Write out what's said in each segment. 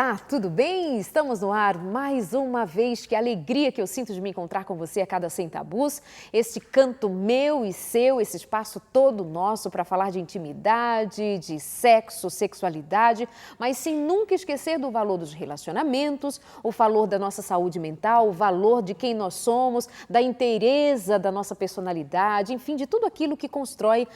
Olá, tudo bem? Estamos no ar mais uma vez. Que alegria que eu sinto de me encontrar com você a cada Sem Tabus. Este canto meu e seu, esse espaço todo nosso para falar de intimidade, de sexo, sexualidade, mas sem nunca esquecer do valor dos relacionamentos, o valor da nossa saúde mental, o valor de quem nós somos, da inteireza da nossa personalidade, enfim, de tudo aquilo que constrói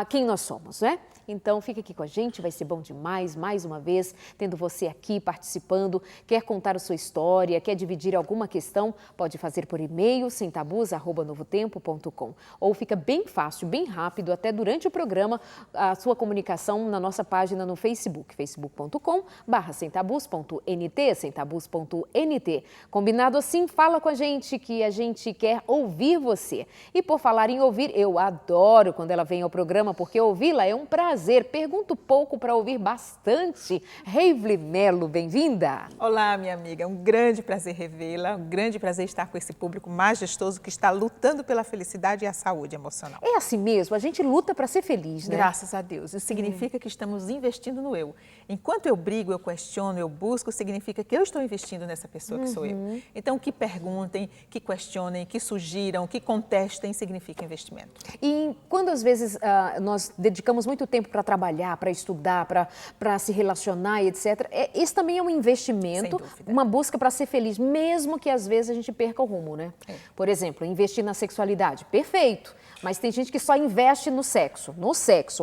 quem nós somos, né? Então, fica aqui com a gente, vai ser bom demais, mais uma vez, tendo você aqui participando. Quer contar a sua história, quer dividir alguma questão, pode fazer por e-mail, semtabus@novotempo.com. Ou fica bem fácil, bem rápido, até durante o programa, a sua comunicação na nossa página no Facebook, facebook.com/semtabus.nt, semtabus.nt. Combinado assim? Fala com a gente que a gente quer ouvir você. E por falar em ouvir, eu adoro quando ela vem ao programa, porque ouvi-la é um prazer. Pergunto pouco para ouvir bastante. Reivli Melo, bem-vinda. Olá, minha amiga. É um grande prazer revê-la, um grande prazer estar com esse público majestoso que está lutando pela felicidade e a saúde emocional. É assim mesmo, a gente luta para ser feliz, né? Graças a Deus. Isso significa que estamos investindo no eu. Enquanto eu brigo, eu questiono, eu busco, significa que eu estou investindo nessa pessoa que sou eu. Então, que perguntem, que questionem, que sugiram, que contestem, significa investimento. E quando às vezes nós dedicamos muito tempo para trabalhar, para estudar, para se relacionar e etc., esse também é um investimento, uma busca para ser feliz, mesmo que às vezes a gente perca o rumo, né? Por exemplo, investir na sexualidade, perfeito, mas tem gente que só investe no sexo,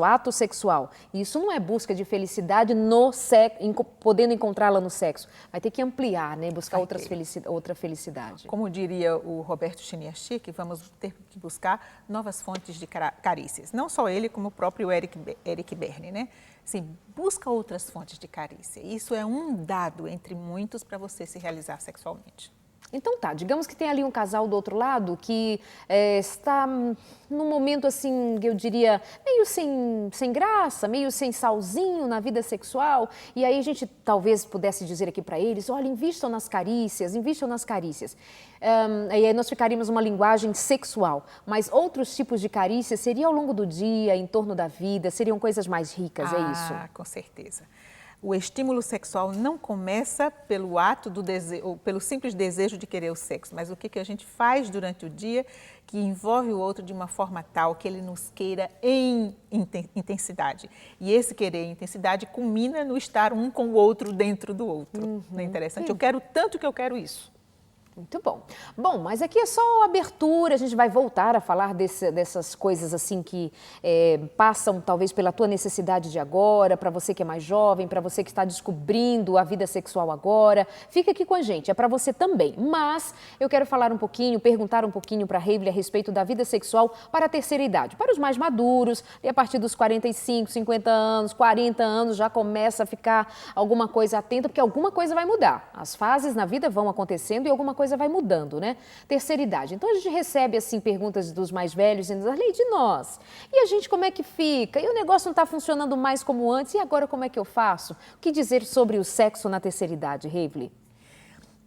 ato sexual. E isso não é busca de felicidade no sexo, podendo encontrá-la no sexo. Vai ter que ampliar, né? Buscar outra felicidade. Como diria o Roberto Chiniachik, vamos ter que buscar novas fontes de carícias. Não só ele, como o próprio Eric Berne, né? Assim, busca outras fontes de carícia. Isso é um dado entre muitos para você se realizar sexualmente. Então tá, digamos que tem ali um casal do outro lado que está num momento assim, eu diria, meio sem graça, meio sem salzinho na vida sexual, e aí a gente talvez pudesse dizer aqui para eles, olha, invistam nas carícias. E aí nós ficaríamos numa linguagem sexual, mas outros tipos de carícias seria ao longo do dia, em torno da vida, seriam coisas mais ricas, é isso? Ah, com certeza. O estímulo sexual não começa pelo ato do desejo, ou pelo simples desejo de querer o sexo, mas o que a gente faz durante o dia que envolve o outro de uma forma tal que ele nos queira em intensidade. E esse querer em intensidade culmina no estar um com o outro dentro do outro. Não é interessante? Eu quero tanto que eu quero isso. Muito bom. Bom, mas aqui é só abertura, a gente vai voltar a falar dessas coisas assim que passam talvez pela tua necessidade de agora, para você que é mais jovem, para você que está descobrindo a vida sexual agora. Fica aqui com a gente, é para você também. Mas eu quero falar um pouquinho, perguntar um pouquinho para a Reivli a respeito da vida sexual para a terceira idade. Para os mais maduros, e a partir dos 45, 50 anos, 40 anos, já começa a ficar alguma coisa atenta, porque alguma coisa vai mudar. As fases na vida vão acontecendo e alguma coisa vai mudando, né? Terceira idade. Então a gente recebe assim perguntas dos mais velhos dizendo, Arley, de nós. E a gente como é que fica? E o negócio não está funcionando mais como antes. E agora como é que eu faço? O que dizer sobre o sexo na terceira idade, Reivli?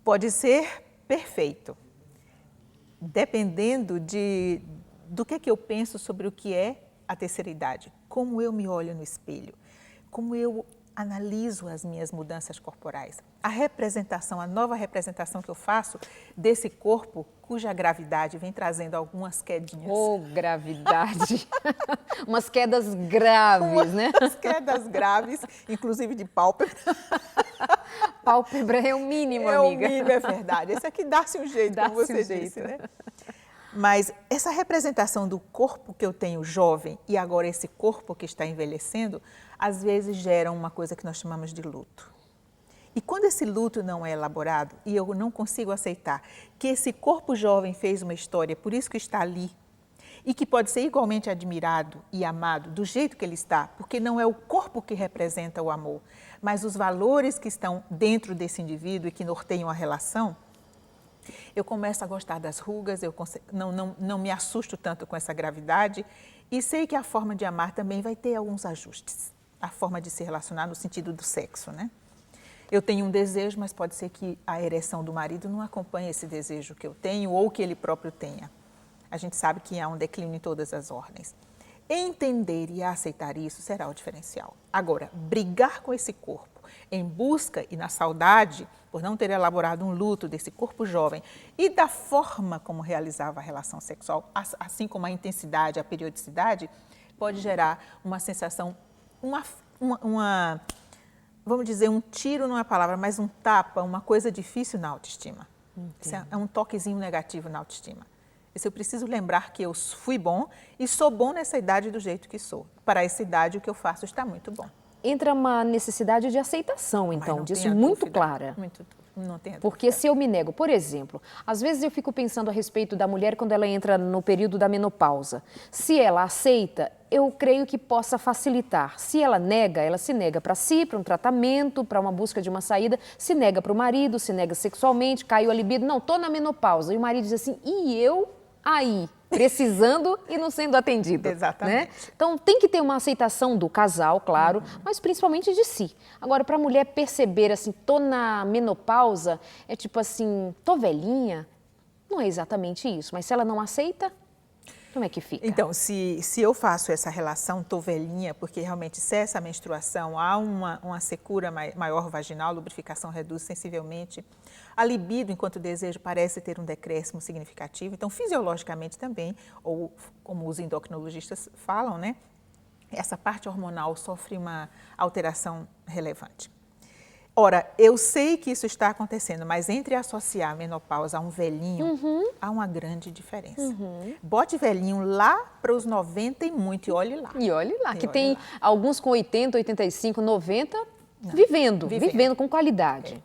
Pode ser perfeito, dependendo do que eu penso sobre o que é a terceira idade. Como eu me olho no espelho, como eu analiso as minhas mudanças corporais. A nova representação que eu faço desse corpo cuja gravidade vem trazendo algumas quedinhas. Oh, gravidade! Umas quedas graves, né? Umas quedas graves, inclusive de pálpebra. Pálpebra é o mínimo, amiga. É o mínimo, é verdade. Esse aqui dá-se um jeito, como você disse, né? Mas essa representação do corpo que eu tenho jovem e agora esse corpo que está envelhecendo, às vezes gera uma coisa que nós chamamos de luto. E quando esse luto não é elaborado e eu não consigo aceitar que esse corpo jovem fez uma história, por isso que está ali, e que pode ser igualmente admirado e amado do jeito que ele está, porque não é o corpo que representa o amor, mas os valores que estão dentro desse indivíduo e que norteiam a relação, eu começo a gostar das rugas, eu não me assusto tanto com essa gravidade e sei que a forma de amar também vai ter alguns ajustes. A forma de se relacionar no sentido do sexo, né? Eu tenho um desejo, mas pode ser que a ereção do marido não acompanhe esse desejo que eu tenho ou que ele próprio tenha. A gente sabe que há um declínio em todas as ordens. Entender e aceitar isso será o diferencial. Agora, brigar com esse corpo, em busca e na saudade, por não ter elaborado um luto desse corpo jovem e da forma como realizava a relação sexual, assim como a intensidade, a periodicidade, pode gerar uma sensação, vamos dizer, um tiro não é a palavra, mas um tapa, uma coisa difícil na autoestima. Isso é um toquezinho negativo na autoestima. Isso eu preciso lembrar que eu fui bom e sou bom nessa idade do jeito que sou. Para essa idade, o que eu faço está muito bom. Entra uma necessidade de aceitação, então, disso muito clara. Não tenho dúvida. Porque se eu me nego, por exemplo, às vezes eu fico pensando a respeito da mulher quando ela entra no período da menopausa. Se ela aceita, eu creio que possa facilitar. Se ela nega, ela se nega para si, para um tratamento, para uma busca de uma saída, se nega para o marido, se nega sexualmente, caiu a libido, não, estou na menopausa. E o marido diz assim, e eu aí? Precisando e não sendo atendido. Exatamente. Né? Então, tem que ter uma aceitação do casal, claro, mas principalmente de si. Agora, para a mulher perceber assim, tô na menopausa, é tipo assim, tô velhinha, não é exatamente isso. Mas se ela não aceita, como é que fica? Então, se eu faço essa relação, tô velhinha, porque realmente cessa a menstruação, há uma secura maior vaginal, lubrificação reduz sensivelmente. A libido, enquanto desejo, parece ter um decréscimo significativo. Então, fisiologicamente também, ou como os endocrinologistas falam, né? Essa parte hormonal sofre uma alteração relevante. Ora, eu sei que isso está acontecendo, mas entre associar a menopausa a um velhinho, há uma grande diferença. Bote velhinho lá para os 90 e muito, e olhe lá. E olhe lá, que tem alguns com 80, 85, 90, vivendo com qualidade.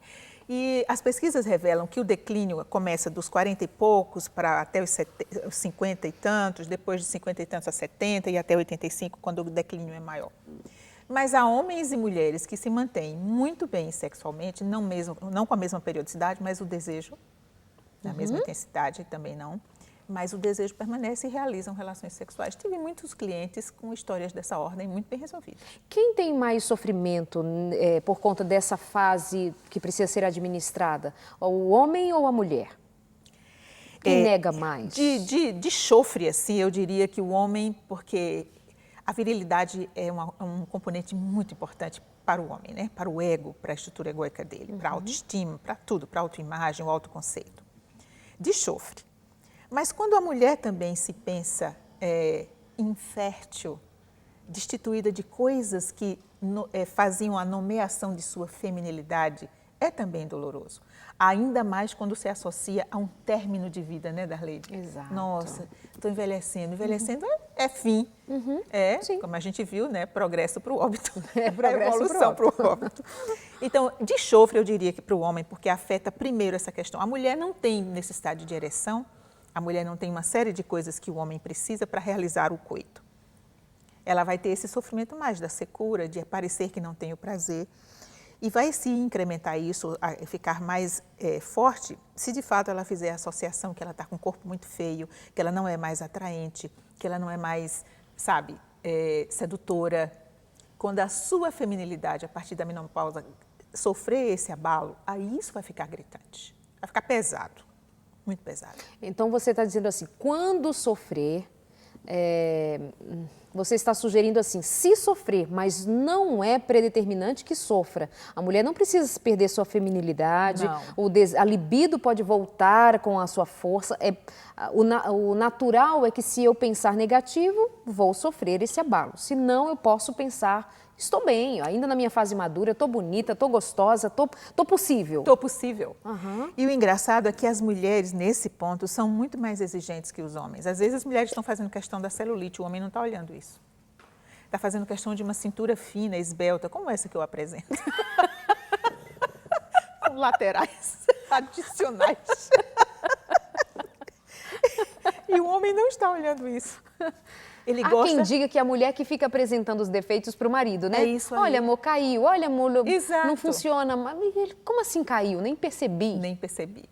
E as pesquisas revelam que o declínio começa dos 40 e poucos para até os 50 e tantos, depois de 50 e tantos a 70 e até 85, quando o declínio é maior. Mas há homens e mulheres que se mantêm muito bem sexualmente, não com a mesma periodicidade, mas o desejo, na mesma intensidade também não, mas o desejo permanece e realizam relações sexuais. Tive muitos clientes com histórias dessa ordem muito bem resolvidas. Quem tem mais sofrimento por conta dessa fase que precisa ser administrada? O homem ou a mulher? Quem nega mais? De chofre, assim, eu diria que o homem, porque a virilidade é um componente muito importante para o homem, né? Para o ego, para a estrutura egoica dele, para a autoestima, para tudo, para a autoimagem, o autoconceito. De chofre. Mas quando a mulher também se pensa infértil, destituída de coisas que faziam a nomeação de sua feminilidade, é também doloroso. Ainda mais quando se associa a um término de vida, né, Darleide? Exato. Nossa, estou envelhecendo. Envelhecendo é fim. Como a gente viu, né, progresso para o óbito. Evolução para o óbito. Então, de chofre eu diria que para o homem, porque afeta primeiro essa questão. A mulher não tem necessidade de ereção, a mulher não tem uma série de coisas que o homem precisa para realizar o coito. Ela vai ter esse sofrimento mais da secura, de parecer que não tem o prazer. E vai se incrementar isso, ficar mais forte, se de fato ela fizer a associação que ela está com um corpo muito feio, que ela não é mais atraente, que ela não é mais, sabe, sedutora. Quando a sua feminilidade, a partir da menopausa, sofrer esse abalo, aí isso vai ficar gritante, vai ficar pesado, muito pesado. Então você está dizendo assim, quando sofrer, você está sugerindo assim, se sofrer, mas não é predeterminante que sofra. A mulher não precisa perder sua feminilidade, a libido pode voltar com a sua força. O natural é que se eu pensar negativo, vou sofrer esse abalo. Se não, eu posso pensar, estou bem, ainda na minha fase madura, estou bonita, estou gostosa, estou possível. Estou possível. E o engraçado é que as mulheres, nesse ponto, são muito mais exigentes que os homens. Às vezes as mulheres estão fazendo questão da celulite, o homem não está olhando isso. Está fazendo questão de uma cintura fina, esbelta, como essa que eu apresento. Com laterais adicionais. E o homem não está olhando isso. Ele Há quem diga que é a mulher que fica apresentando os defeitos para o marido, né? É isso aí. Olha, amor, caiu. Olha, amor, Exato. não funciona. Mas como assim caiu? Nem percebi. Nem percebi.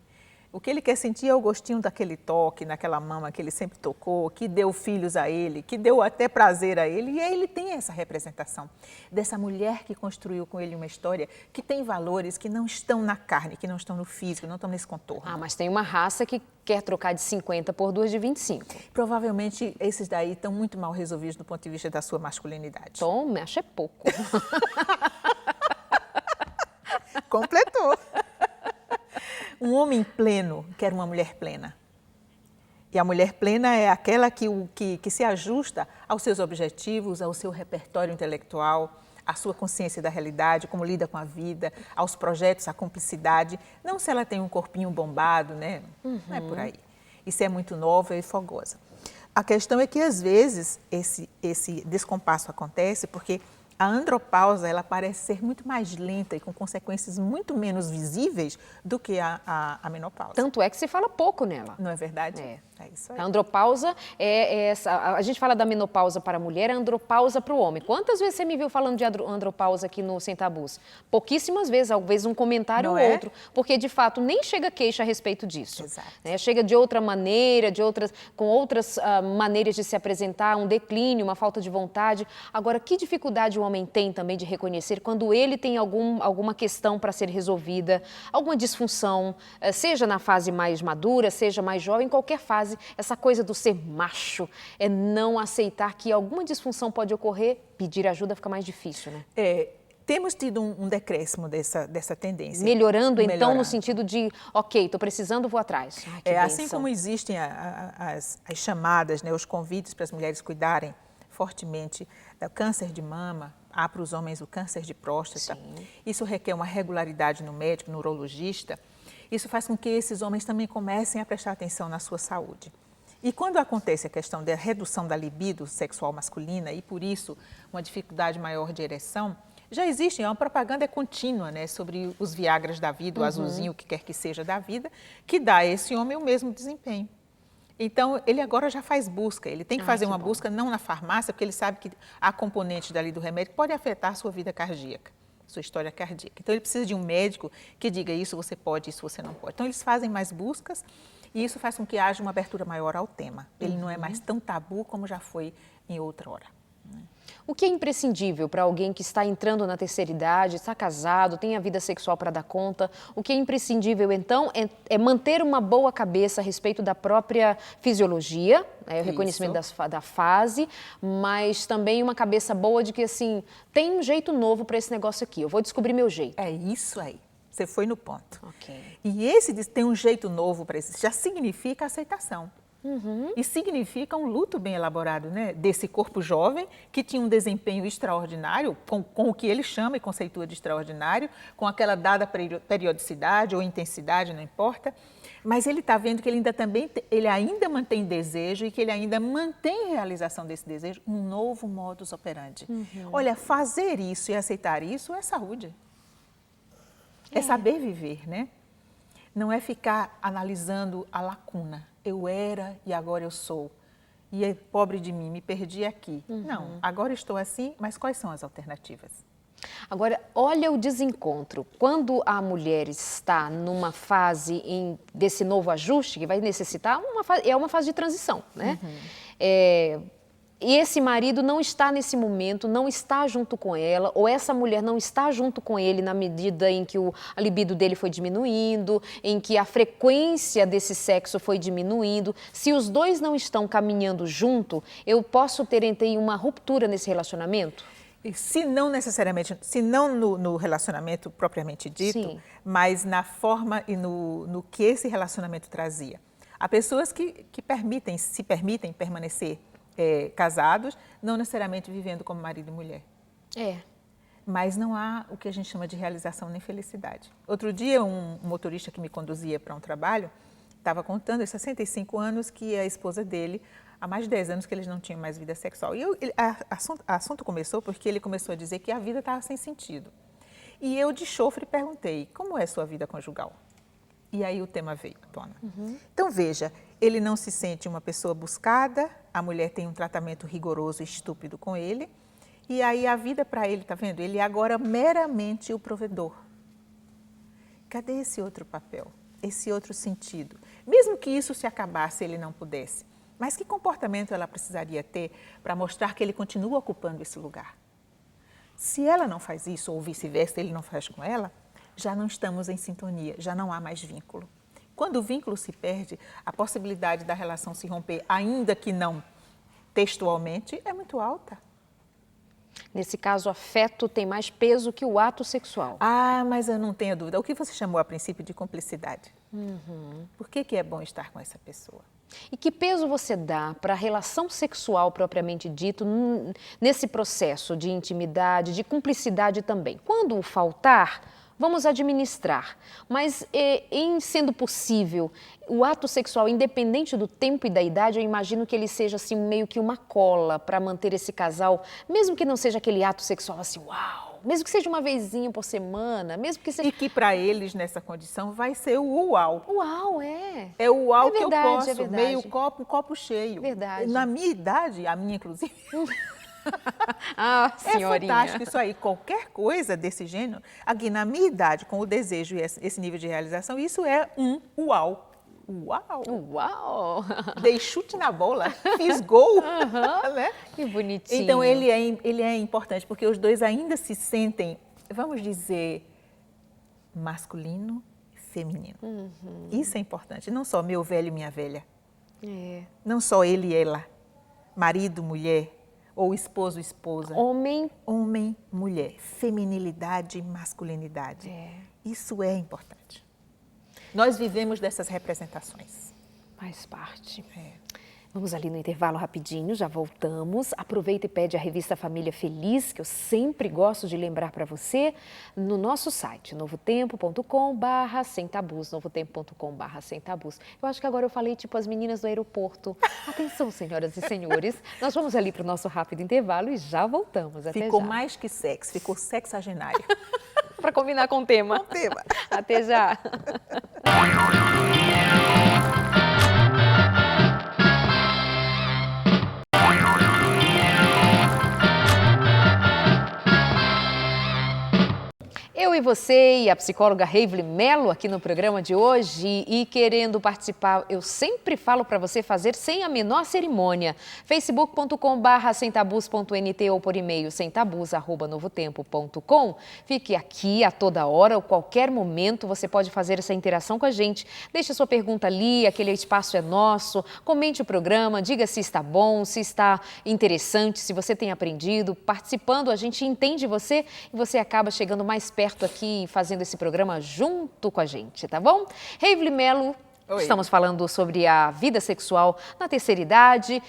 O que ele quer sentir é o gostinho daquele toque, naquela mama que ele sempre tocou, que deu filhos a ele, que deu até prazer a ele. E aí ele tem essa representação dessa mulher que construiu com ele uma história que tem valores que não estão na carne, que não estão no físico, não estão nesse contorno. Ah, mas tem uma raça que quer trocar de 50 por 2 de 25. Provavelmente esses daí estão muito mal resolvidos do ponto de vista da sua masculinidade. Tom, acho é pouco. Completou. Um homem pleno quer uma mulher plena. E a mulher plena é aquela que se ajusta aos seus objetivos, ao seu repertório intelectual, à sua consciência da realidade, como lida com a vida, aos projetos, à cumplicidade. Não se ela tem um corpinho bombado, né? Não é por aí. Isso é muito nova e fogosa. A questão é que, às vezes, esse descompasso acontece porque a andropausa ela parece ser muito mais lenta e com consequências muito menos visíveis do que a menopausa. Tanto é que se fala pouco nela. Não é verdade? É isso aí. A andropausa é essa. A gente fala da menopausa para a mulher, a andropausa para o homem. Quantas vezes você me viu falando de andropausa aqui no Sem Tabus? Pouquíssimas vezes, talvez um comentário ou outro, porque de fato nem chega queixa a respeito disso. Exato. Chega de outra maneira, com outras maneiras de se apresentar, um declínio, uma falta de vontade. Agora, que dificuldade o homem tem também de reconhecer quando ele tem alguma questão para ser resolvida, alguma disfunção, seja na fase mais madura, seja mais jovem, em qualquer fase. Essa coisa do ser macho é não aceitar que alguma disfunção pode ocorrer, pedir ajuda fica mais difícil, né? Temos tido um decréscimo dessa tendência. Melhorando, então, no sentido de, ok, estou precisando, vou atrás. Assim como existem as chamadas, né, os convites para as mulheres cuidarem fortemente do câncer de mama, há para os homens o câncer de próstata. Sim. Isso requer uma regularidade no médico, no urologista. Isso faz com que esses homens também comecem a prestar atenção na sua saúde. E quando acontece a questão da redução da libido sexual masculina e, por isso, uma dificuldade maior de ereção, já existe uma propaganda contínua, né, sobre os viagras da vida, o azulzinho, o que quer que seja da vida, que dá a esse homem o mesmo desempenho. Então, ele agora já faz busca, ele tem que fazer uma busca não na farmácia, porque ele sabe que há componentes dali do remédio que pode afetar a sua vida cardíaca, sua história cardíaca. Então, ele precisa de um médico que diga isso você pode, isso você não pode. Então, eles fazem mais buscas e isso faz com que haja uma abertura maior ao tema. Ele não é mais tão tabu como já foi em outra hora. O que é imprescindível para alguém que está entrando na terceira idade, está casado, tem a vida sexual para dar conta? O que é imprescindível, então, é manter uma boa cabeça a respeito da própria fisiologia, o reconhecimento da fase, mas também uma cabeça boa de que, assim, tem um jeito novo para esse negócio aqui, eu vou descobrir meu jeito. É isso aí, você foi no ponto. Okay. E esse tem um jeito novo para isso, já significa aceitação. E significa um luto bem elaborado, né? Desse corpo jovem que tinha um desempenho extraordinário, com o que ele chama e conceitua de extraordinário, com aquela dada periodicidade ou intensidade, não importa, mas ele está vendo que ele ainda mantém desejo e que ele ainda mantém realização desse desejo, um novo modus operandi. Olha, fazer isso e aceitar isso é saúde. É saber viver, né? Não é ficar analisando a lacuna. Eu era e agora eu sou. E é pobre de mim, me perdi aqui. Não, agora estou assim, mas quais são as alternativas? Agora, olha o desencontro. Quando a mulher está numa fase desse novo ajuste, que vai necessitar, uma fase de transição, né? E esse marido não está nesse momento, não está junto com ela, ou essa mulher não está junto com ele na medida em que a libido dele foi diminuindo, em que a frequência desse sexo foi diminuindo. Se os dois não estão caminhando junto, eu posso ter uma ruptura nesse relacionamento? Se não necessariamente, se não no relacionamento propriamente dito, sim, mas na forma e no que esse relacionamento trazia. Há pessoas que se permitem permanecer casados, não necessariamente vivendo como marido e mulher. Mas não há o que a gente chama de realização nem felicidade. Outro dia, um motorista que me conduzia para um trabalho estava contando, aos 65 anos, que a esposa dele, há mais de 10 anos que eles não tinham mais vida sexual. E o assunto começou porque ele começou a dizer que a vida estava sem sentido. E eu, de chofre, perguntei, como é a sua vida conjugal? E aí o tema veio à tona. Então, veja, ele não se sente uma pessoa buscada, a mulher tem um tratamento rigoroso e estúpido com ele, e aí a vida para ele, tá vendo? Ele é agora meramente o provedor. Cadê esse outro papel, esse outro sentido? Mesmo que isso se acabasse, ele não pudesse. Mas que comportamento ela precisaria ter para mostrar que ele continua ocupando esse lugar? Se ela não faz isso, ou vice-versa, ele não faz com ela, já não estamos em sintonia, já não há mais vínculo. Quando o vínculo se perde, a possibilidade da relação se romper, ainda que não textualmente, é muito alta. Nesse caso, o afeto tem mais peso que o ato sexual. Ah, mas eu não tenho dúvida. O que você chamou a princípio de cumplicidade? Por que é bom estar com essa pessoa? E que peso você dá para a relação sexual propriamente dito nesse processo de intimidade, de cumplicidade também? Quando faltar, vamos administrar. Mas em sendo possível, o ato sexual, independente do tempo e da idade, eu imagino que ele seja assim meio que uma cola para manter esse casal, mesmo que não seja aquele ato sexual assim, uau! Mesmo que seja uma vezinha por semana, mesmo que seja... E que para eles, nessa condição, vai ser o uau. Uau, é! É o uau É verdade, que eu posso, é verdade. meio copo, um copo cheio. Verdade. Na minha idade, a minha inclusive, Ah, é senhorinha. fantástico isso aí. Qualquer coisa desse gênero, aqui na minha idade, com o desejo e esse nível de realização, isso é um uau. Uau! Uau! Dei chute na bola, fiz gol, né? Que bonitinho. Então, ele é importante, porque os dois ainda se sentem, vamos dizer, masculino e feminino. Isso é importante, não só meu velho e minha velha. É. Não só ele e ela, marido, mulher, ou esposo, esposa. Homem. Homem, mulher, feminilidade, masculinidade. É. Isso é importante. Nós vivemos dessas representações. Faz parte. É. Vamos ali no intervalo rapidinho, já voltamos. Aproveita e pede a revista Família Feliz, que eu sempre gosto de lembrar para você, no nosso site, novotempo.com/sem tabus, novotempo.com/sem tabus. Eu acho que agora eu falei tipo as meninas do aeroporto. Atenção, senhoras e senhores, nós vamos ali para o nosso rápido intervalo e já voltamos. Até Ficou já. mais que sexo, ficou sexagenário. Para combinar com o tema. Com o tema. Até já. Eu e você e a psicóloga Heivli Melo aqui no programa de hoje e querendo participar, eu sempre falo para você fazer sem a menor cerimônia. facebook.com/semtabus.nt ou por e-mail semtabus@novotempo.com. Fique aqui a toda hora ou qualquer momento você pode fazer essa interação com a gente. Deixe a sua pergunta ali, aquele espaço é nosso. Comente o programa, diga se está bom, se está interessante, se você tem aprendido. Participando, a gente entende você e você acaba chegando mais perto aqui fazendo esse programa junto com a gente, tá bom? Heivli Melo, Oi. Estamos falando sobre a vida sexual na terceira idade.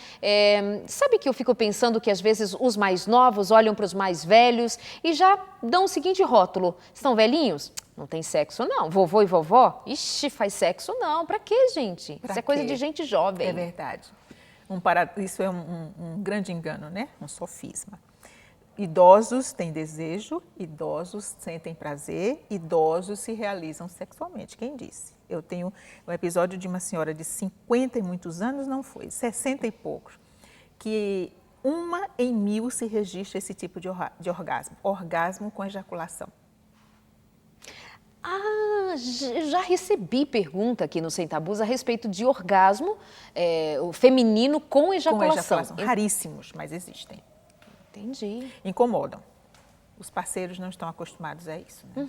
Sabe que eu fico pensando que às vezes os mais novos olham para os mais velhos e já dão o seguinte rótulo: estão velhinhos? Não tem sexo não. Vovô e vovó? Ixi, faz sexo não. Pra quê, gente? Pra Isso é coisa quê? de gente jovem. É verdade. Isso é um grande engano, né? Um sofisma. Idosos têm desejo, idosos sentem prazer, idosos se realizam sexualmente. Quem disse? Eu tenho um episódio de uma senhora de 50 e muitos anos, não foi, 60 e poucos, que 1 em 1000 se registra esse tipo de orgasmo, orgasmo com ejaculação. Ah, já recebi pergunta aqui no Sem Tabus a respeito de orgasmo o feminino com ejaculação. Com ejaculação, raríssimos, mas existem. Entendi. Incomodam. Os parceiros não estão acostumados a isso, né?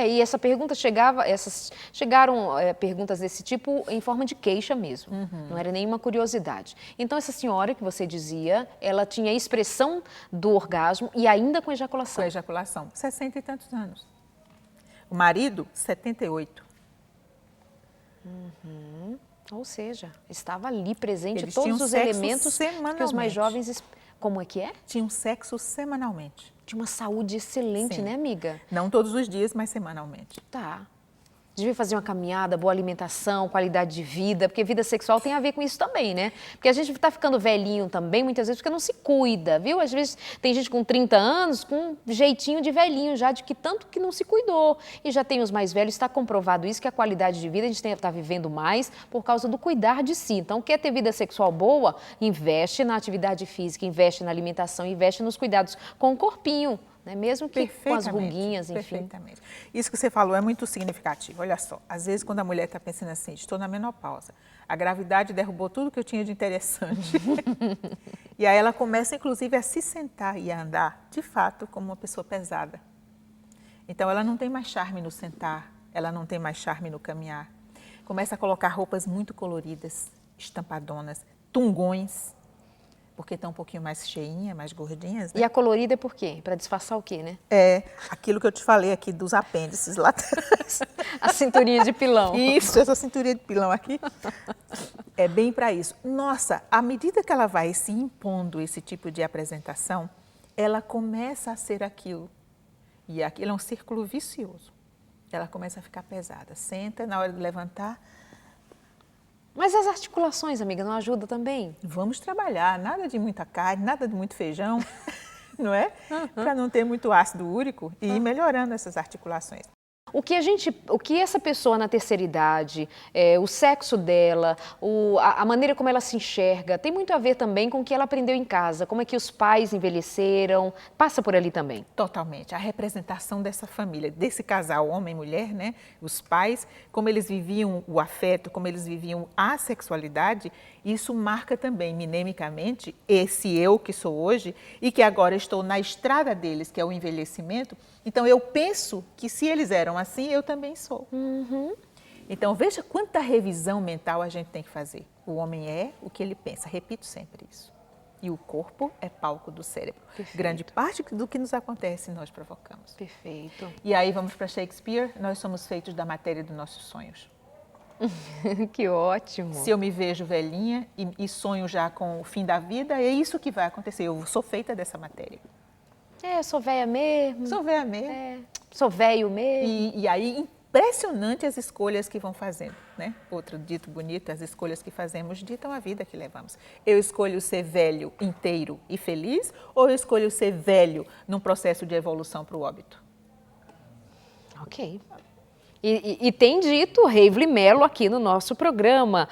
E essa pergunta chegaram perguntas desse tipo em forma de queixa mesmo, não era nenhuma curiosidade. Então essa senhora que você dizia, ela tinha a expressão do orgasmo e ainda com ejaculação. Com ejaculação, 60 e tantos anos. O marido, 78. Ou seja, estava ali presente Eles todos tinham os sexo elementos que os mais semanalmente. jovens... Como é que é? Tinham sexo semanalmente. De uma saúde excelente, Sim. né, amiga? Não todos os dias, mas semanalmente. Tá. Devia fazer uma caminhada, boa alimentação, qualidade de vida, porque vida sexual tem a ver com isso também, né? Porque a gente tá ficando velhinho também, muitas vezes, porque não se cuida, viu? Às vezes tem gente com 30 anos com um jeitinho de velhinho já, de que tanto que não se cuidou. E já tem os mais velhos, está comprovado isso, que a qualidade de vida a gente está vivendo mais por causa do cuidar de si. Então, quer ter vida sexual boa? Investe na atividade física, investe na alimentação, investe nos cuidados com o corpinho. Né? Mesmo que com as ruguinhas, enfim. Perfeitamente. Isso que você falou é muito significativo. Olha só, às vezes quando a mulher está pensando assim, estou na menopausa, a gravidade derrubou tudo que eu tinha de interessante. E aí ela começa, inclusive, a se sentar e a andar, de fato, como uma pessoa pesada. Então ela não tem mais charme no sentar, ela não tem mais charme no caminhar. Começa a colocar roupas muito coloridas, estampadonas, tungões. porque estão um pouquinho mais cheinhas, mais gordinhas, né? E a colorida é por quê? Para disfarçar o quê, né? É, aquilo que eu te falei aqui dos apêndices lá atrás. A cinturinha de pilão. Isso, essa cinturinha de pilão aqui é bem para isso. Nossa, à medida que ela vai se impondo esse tipo de apresentação, ela começa a ser aquilo. E aquilo é um círculo vicioso. Ela começa a ficar pesada. Senta, na hora de levantar. Mas as articulações, amiga, não ajudam também? Vamos trabalhar, nada de muita carne, nada de muito feijão, não é? Para não ter muito ácido úrico e ir melhorando essas articulações. O que essa pessoa na terceira idade, o sexo dela, a maneira como ela se enxerga, tem muito a ver também com o que ela aprendeu em casa, como é que os pais envelheceram, passa por ali também. Totalmente. A representação dessa família, desse casal, homem e mulher, né? Os pais, como eles viviam o afeto, como eles viviam a sexualidade, isso marca também, minemicamente, esse eu que sou hoje e que agora estou na estrada deles, que é o envelhecimento. Então, eu penso que se eles eram assim, eu também sou. Uhum. Então, veja quanta revisão mental a gente tem que fazer. O homem é o que ele pensa, repito sempre isso. E o corpo é palco do cérebro. Perfeito. Grande parte do que nos acontece nós provocamos. Perfeito. E aí vamos para Shakespeare, nós somos feitos da matéria dos nossos sonhos. Que ótimo. Se eu me vejo velhinha e sonho já com o fim da vida, é isso que vai acontecer. Eu sou feita dessa matéria. Eu sou velha mesmo. Sou velha mesmo. Sou velho mesmo. E aí, impressionante as escolhas que vão fazendo, né? Outro dito bonito, as escolhas que fazemos ditam a vida que levamos. Eu escolho ser velho inteiro e feliz ou eu escolho ser velho num processo de evolução para o óbito? Ok. E tem dito Reivli Melo aqui no nosso programa.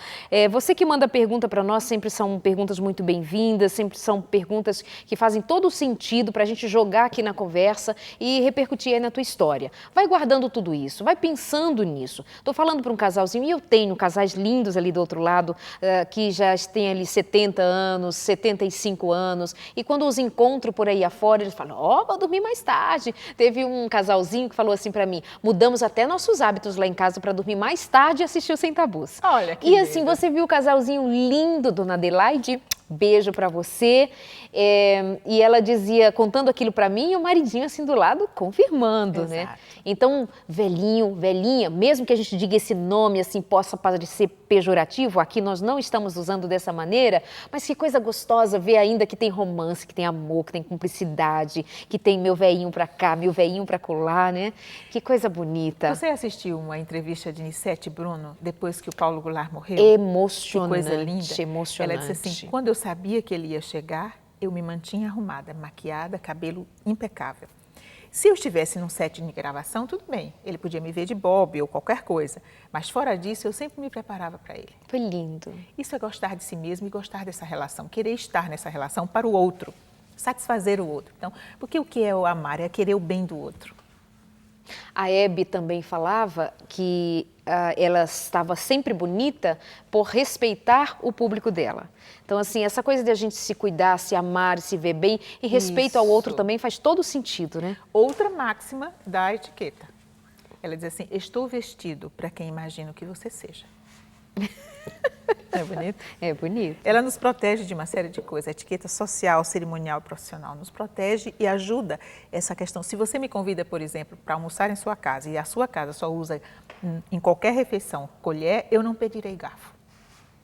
Você que manda pergunta para nós, sempre são perguntas muito bem-vindas, sempre são perguntas que fazem todo o sentido para a gente jogar aqui na conversa e repercutir aí na tua história. Vai guardando tudo isso, vai pensando nisso. Estou falando para um casalzinho, e eu tenho casais lindos ali do outro lado, que já têm ali 70 anos, 75 anos, e quando os encontro por aí afora, eles falam, vou dormir mais tarde. Teve um casalzinho que falou assim para mim, mudamos até nossos hábitos lá em casa para dormir mais tarde e assistir o Sem Tabus. Olha que E assim, linda. você viu o casalzinho lindo, dona Adelaide? Beijo para você. E ela dizia, contando aquilo para mim, e o maridinho assim do lado, confirmando, Exato. né? Então, velhinho, velhinha, mesmo que a gente diga esse nome assim, possa parecer pejorativo, aqui nós não estamos usando dessa maneira, mas que coisa gostosa ver ainda que tem romance, que tem amor, que tem cumplicidade, que tem meu velhinho para cá, meu velhinho para colar, né? Que coisa bonita. Você assistiu uma entrevista de Nissete Bruno depois que o Paulo Goulart morreu? Emocionante, que coisa linda. emocionante. Ela disse assim, quando eu sabia que ele ia chegar, eu me mantinha arrumada, maquiada, cabelo impecável. Se eu estivesse num set de gravação, tudo bem, ele podia me ver de bob ou qualquer coisa, mas fora disso eu sempre me preparava para ele. Foi lindo. Isso é gostar de si mesmo e gostar dessa relação, querer estar nessa relação para o outro, satisfazer o outro. Então, porque o que é o amar? É querer o bem do outro. A Hebe também falava que ela estava sempre bonita por respeitar o público dela. Então, assim, essa coisa de a gente se cuidar, se amar, se ver bem e respeito ao outro também faz todo sentido, né? Outra máxima da etiqueta. Ela diz assim, estou vestido para quem imagino que você seja. É bonito? É bonito. Ela nos protege de uma série de coisas, a etiqueta social, cerimonial e profissional nos protege e ajuda essa questão. Se você me convida, por exemplo, para almoçar em sua casa e a sua casa só usa em qualquer refeição colher, eu não pedirei garfo.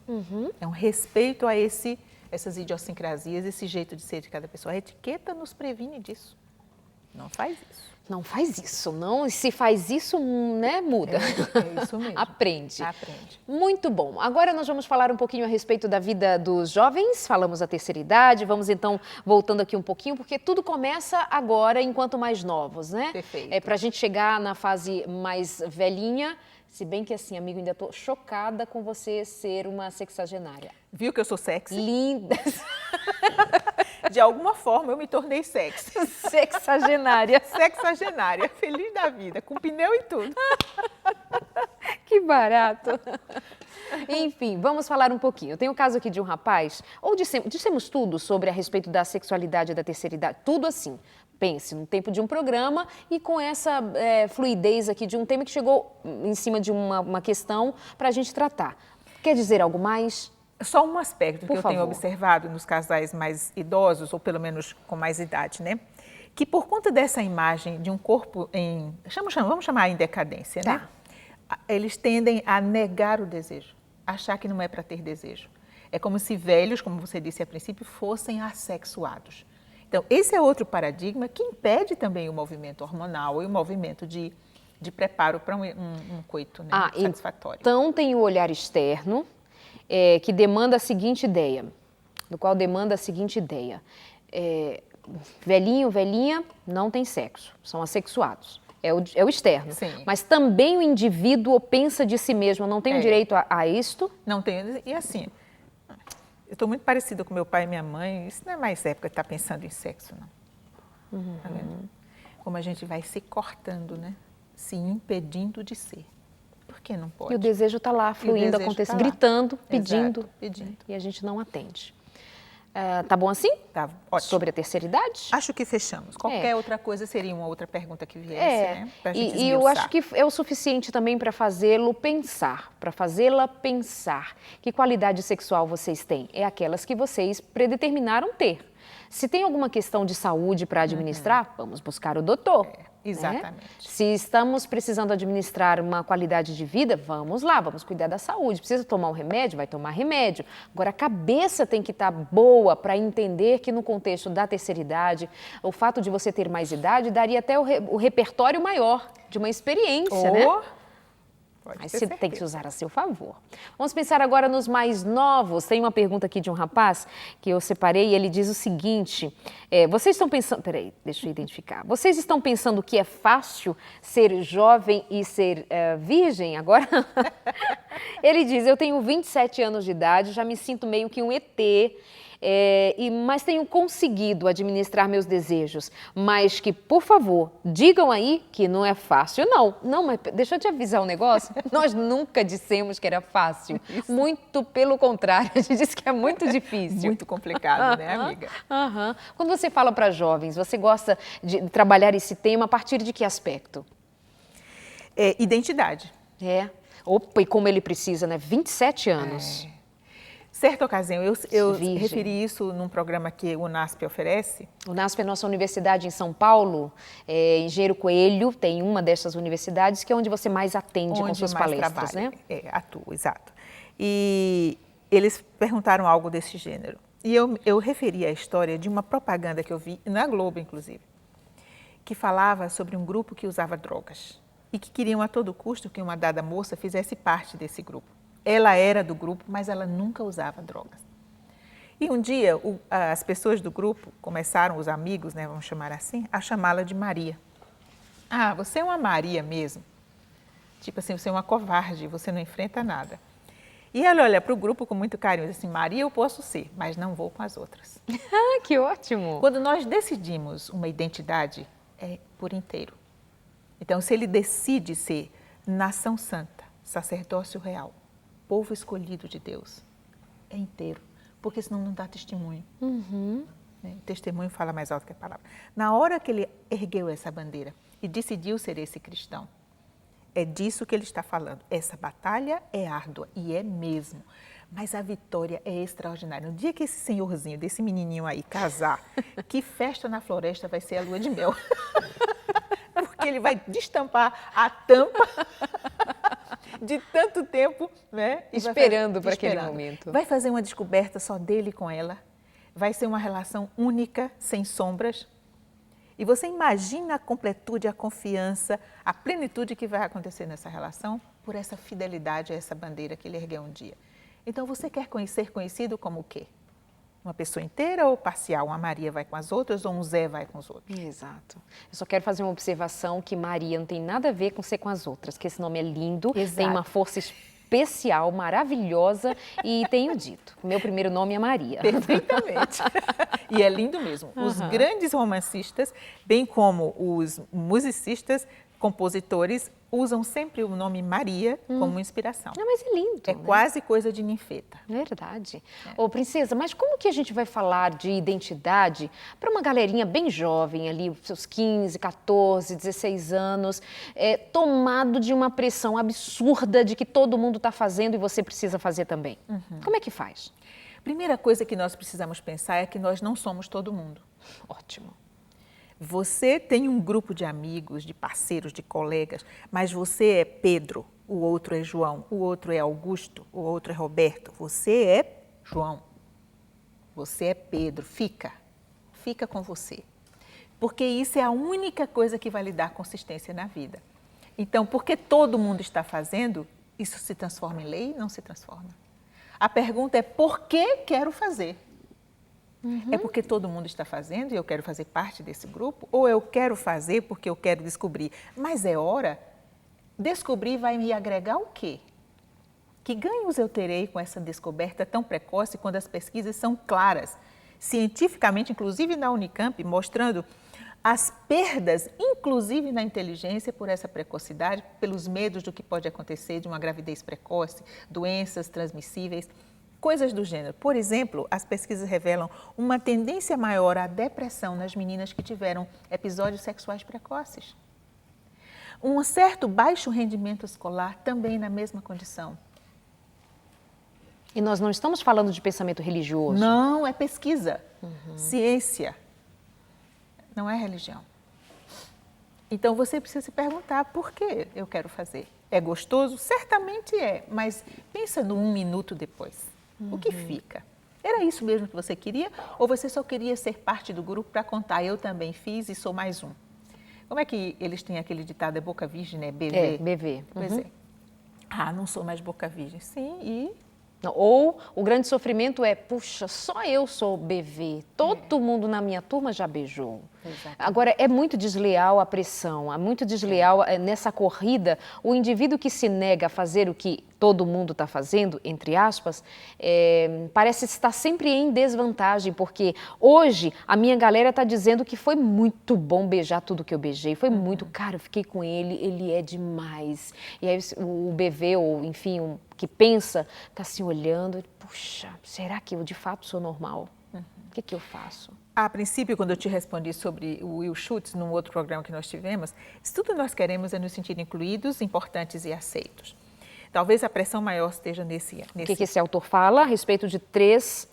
Uhum. É um respeito a essas idiosincrasias, esse jeito de ser de cada pessoa. A etiqueta nos previne disso. Não faz isso. Não faz isso, não. Se faz isso, né, muda. É isso mesmo. Aprende. Aprende. Muito bom. Agora nós vamos falar um pouquinho a respeito da vida dos jovens. Falamos a terceira idade. Vamos então voltando aqui um pouquinho, porque tudo começa agora enquanto mais novos, né? Perfeito. Para a gente chegar na fase mais velhinha. Se bem que assim, amigo, ainda estou chocada com você ser uma sexagenária. Viu que eu sou sexy? Linda. De alguma forma eu me tornei sexy. Sexagenária. Sexagenária, feliz da vida, com pneu e tudo. Que barato. Enfim, vamos falar um pouquinho. Eu tenho um caso aqui de um rapaz, ou dissemos tudo sobre a respeito da sexualidade da terceira idade, tudo assim. Pense no tempo de um programa e com essa fluidez aqui de um tema que chegou em cima de uma questão para a gente tratar. Quer dizer algo mais? Só um aspecto que eu tenho favor. observado nos casais mais idosos, ou pelo menos com mais idade, né? Que por conta dessa imagem de um corpo vamos chamar em decadência, né? Eles tendem a negar o desejo, achar que não é para ter desejo. É como se velhos, como você disse a princípio, fossem assexuados. Então, esse é outro paradigma que impede também o movimento hormonal e o movimento de preparo para um coito, né, satisfatório. Então, tem o olhar externo, que demanda a seguinte ideia, velhinho, velhinha, não tem sexo, são assexuados. É o externo. Sim. Mas também o indivíduo pensa de si mesmo, não tem o direito a isto? Não tem. E assim, eu estou muito parecida com meu pai e minha mãe, isso não é mais época de estar pensando em sexo, não. Tá vendo? Como a gente vai se cortando, né? Se impedindo de ser. Por que não pode? E o desejo está lá, fluindo, acontecendo, gritando, pedindo. Exato, pedindo. E a gente não atende. Tá bom assim? Tá ótimo. Sobre a terceira idade? Acho que fechamos. Qualquer outra coisa seria uma outra pergunta que viesse, né? Pra gente E eu acho que é o suficiente também para fazê-lo pensar, para fazê-la pensar. Que qualidade sexual vocês têm? É aquelas que vocês predeterminaram ter. Se tem alguma questão de saúde para administrar, vamos buscar o doutor. Exatamente. Né? Se estamos precisando administrar uma qualidade de vida, vamos lá, vamos cuidar da saúde. Precisa tomar um remédio? Vai tomar remédio. Agora, a cabeça tem que estar boa para entender que no contexto da terceira idade, o fato de você ter mais idade daria até o repertório maior de uma experiência, né? Mas você tem que usar a seu favor. Vamos pensar agora nos mais novos. Tem uma pergunta aqui de um rapaz que eu separei e ele diz o seguinte, vocês estão pensando... Peraí, deixa eu identificar. Vocês estão pensando que é fácil ser jovem e ser virgem agora? Ele diz, eu tenho 27 anos de idade, já me sinto meio que um ET, mas tenho conseguido administrar meus desejos. Mas que, por favor, digam aí que não é fácil. Não, mas deixa eu te avisar um negócio. Nós nunca dissemos que era fácil. Isso. Muito pelo contrário, a gente disse que é muito difícil. Muito complicado, né, amiga? Quando você fala para jovens, você gosta de trabalhar esse tema a partir de que aspecto? Identidade. Opa, e como ele precisa, né? 27 anos. Certa ocasião, eu referi isso num programa que o NASP oferece. O NASP é a nossa universidade em São Paulo, Engenheiro Coelho, tem uma dessas universidades que é onde você mais atende com suas palestras, trabalho, né? Atuo, exato. E eles perguntaram algo desse gênero. E eu referi a história de uma propaganda que eu vi, na Globo, inclusive, que falava sobre um grupo que usava drogas e que queriam a todo custo que uma dada moça fizesse parte desse grupo. Ela era do grupo, mas ela nunca usava drogas. E um dia, as pessoas do grupo começaram, os amigos, né, vamos chamar assim, a chamá-la de Maria. Ah, você é uma Maria mesmo. Tipo assim, você é uma covarde, você não enfrenta nada. E ela olha para o grupo com muito carinho e diz assim, Maria eu posso ser, mas não vou com as outras. Que ótimo! Quando nós decidimos uma identidade, é por inteiro. Então, se ele decide ser nação santa, sacerdócio real, povo escolhido de Deus, é inteiro, porque senão não dá testemunho. Testemunho fala mais alto que a palavra. Na hora que ele ergueu essa bandeira e decidiu ser esse cristão, é disso que ele está falando. Essa batalha é árdua, e é mesmo, mas a vitória é extraordinária. No dia que esse senhorzinho, desse menininho aí, casar, que festa na floresta vai ser a lua de mel. Porque ele vai destampar a tampa de tanto tempo, né? Esperando para aquele momento. Vai fazer uma descoberta só dele com ela. Vai ser uma relação única, sem sombras. E você imagina a completude, a confiança, a plenitude que vai acontecer nessa relação por essa fidelidade a essa bandeira que ele ergueu um dia. Então, você quer ser conhecido como o quê? Uma pessoa inteira ou parcial? Uma Maria vai com as outras ou um Zé vai com os outros? Exato. Eu só quero fazer uma observação que Maria não tem nada a ver com ser com as outras, que esse nome é lindo, tem uma força especial, maravilhosa e tenho dito, meu primeiro nome é Maria. Perfeitamente. E é lindo mesmo. Os grandes romancistas, bem como os musicistas, compositores usam sempre o nome Maria como inspiração. Não, mas é lindo, É né? quase coisa de ninfeta. Verdade. Ô, princesa, mas como que a gente vai falar de identidade para uma galerinha bem jovem ali, seus 15, 14, 16 anos, tomado de uma pressão absurda de que todo mundo está fazendo e você precisa fazer também? Como é que faz? Primeira coisa que nós precisamos pensar é que nós não somos todo mundo. Ótimo. Você tem um grupo de amigos, de parceiros, de colegas, mas você é Pedro, o outro é João, o outro é Augusto, o outro é Roberto. Você é João, você é Pedro, fica com você. Porque isso é a única coisa que vai lhe dar consistência na vida. Então, porque todo mundo está fazendo, isso se transforma em lei? Não se transforma. A pergunta é por que quero fazer? É porque todo mundo está fazendo e eu quero fazer parte desse grupo? Ou eu quero fazer porque eu quero descobrir? Mas é hora, descobrir vai me agregar o quê? Que ganhos eu terei com essa descoberta tão precoce quando as pesquisas são claras, cientificamente, inclusive na Unicamp, mostrando as perdas, inclusive na inteligência, por essa precocidade, pelos medos do que pode acontecer de uma gravidez precoce, doenças transmissíveis, coisas do gênero. Por exemplo, as pesquisas revelam uma tendência maior à depressão nas meninas que tiveram episódios sexuais precoces. Um certo baixo rendimento escolar também na mesma condição. E nós não estamos falando de pensamento religioso. Não, é pesquisa, ciência, não é religião. Então você precisa se perguntar por que eu quero fazer. É gostoso? Certamente é, mas pensa no 1 minuto depois. O que fica? Era isso mesmo que você queria? Ou você só queria ser parte do grupo para contar, eu também fiz e sou mais um? Como é que eles têm aquele ditado, é boca virgem, né? BV? É, BV. Pois é. Ah, não sou mais boca virgem. Sim, e... Ou o grande sofrimento é, puxa, só eu sou BV, todo mundo na minha turma já beijou. Exatamente. Agora, é muito desleal a pressão, é muito desleal nessa corrida, o indivíduo que se nega a fazer o que todo mundo está fazendo, entre aspas, parece estar sempre em desvantagem, porque hoje a minha galera está dizendo que foi muito bom beijar tudo que eu beijei, foi muito, cara, eu fiquei com ele é demais. E aí o BV, ou enfim, que pensa, está se olhando, puxa, será que eu de fato sou normal? O que eu faço? A princípio, quando eu te respondi sobre o Will Schutz, num outro programa que nós tivemos, se tudo nós queremos é nos sentir incluídos, importantes e aceitos. Talvez a pressão maior esteja nesse... O que esse autor fala a respeito de três